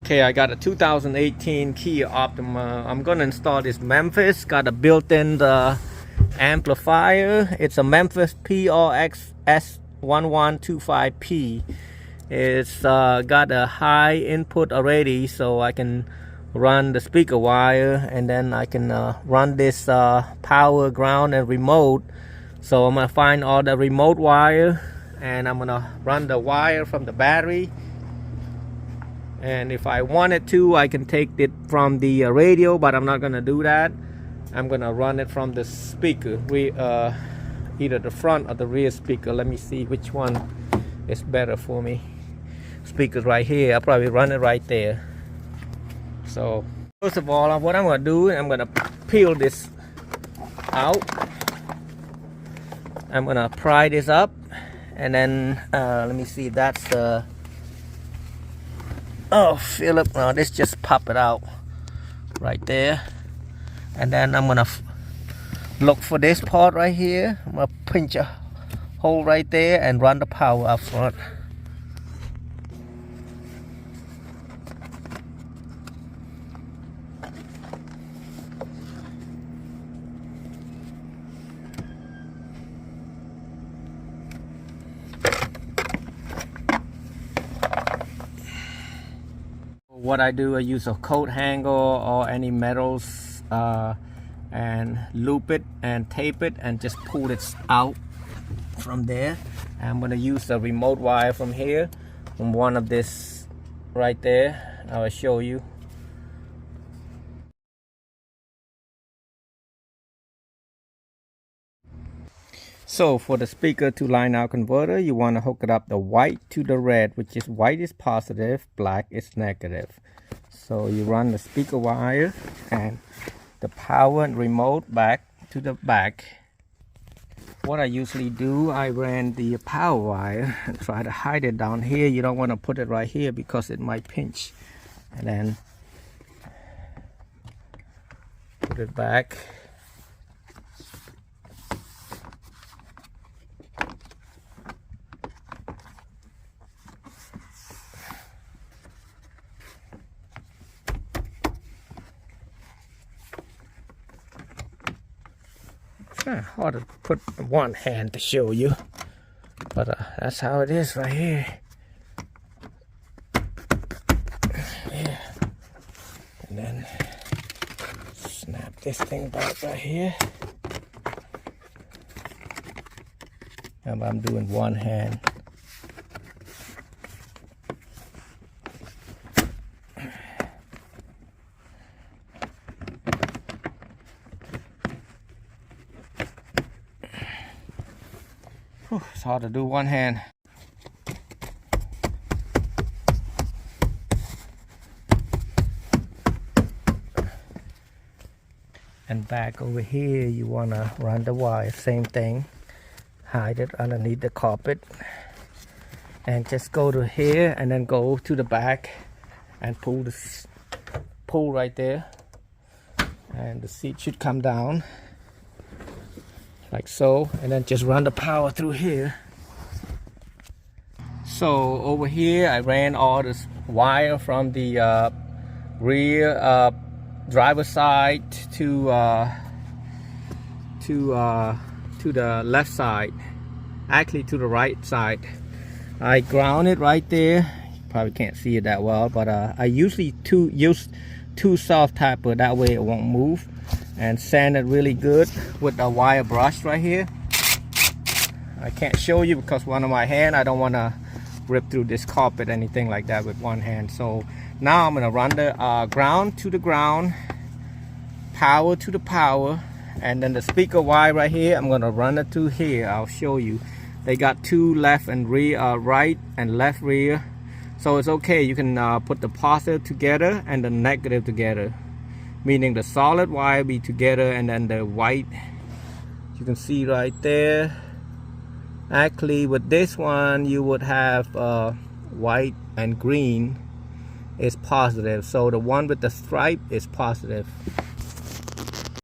Okay, I got a 2018 Kia Optima. I'm gonna install this Memphis. Got a built-in amplifier. It's a Memphis PRX S1125P. It's got a high input already, so I can run the speaker wire, and then I can run this power, ground, and remote. So I'm gonna find all the remote wire, and I'm gonna run the wire from the battery. And if I wanted to, I can take it from the radio, but I'm not gonna do that. I'm gonna run it from the speaker, either the front or the rear speaker. Let me see which one is better for me. Speakers right here. I'll probably run it right there. So first of all, what I'm gonna do, I'm gonna peel this out. I'm gonna pry this up, and then let me see if that's the Philip, no, this just pop it out right there. And then I'm gonna look for this part right here. I'm gonna pinch a hole right there and run the power up front. What I do, I use a coat hanger or any metals and loop it and tape it and just pull it out from there. I'm going to use the remote wire from here, from one of this right there. I will show you. So for the speaker to line out converter, you want to hook it up the white to the red, which is white is positive, black is negative. So you run the speaker wire and the power and remote back to the back. What I usually do, I ran the power wire and try to hide it down here. You don't want to put it right here because it might pinch. And then put it back. Hard to put one hand to show you, but that's how it is right here. Yeah. And then snap this thing back right here. And I'm doing one hand. It's hard to do one hand. And back over here, you want to run the wire, same thing. Hide it underneath the carpet. And just go to here and then go to the back and pull right there. And the seat should come down. Like so, and then just run the power through here. So over here I ran all this wire from the rear driver's side to the left side, actually to the right side. I ground it right there. You probably can't see it that well, but I usually use two soft tapper, that way it won't move. And sand it really good with a wire brush right here. I can't show you because one of my hand, I don't want to rip through this carpet, anything like that with one hand. So now I'm going to run the ground to the ground, power to the power, and then the speaker wire right here, I'm going to run it through here. I'll show you. They got two left and rear, right and left rear. So it's okay, you can put the positive together and the negative together. Meaning the solid wire be together and then the white, you can see right there. Actually with this one you would have white and green is positive, so the one with the stripe is positive.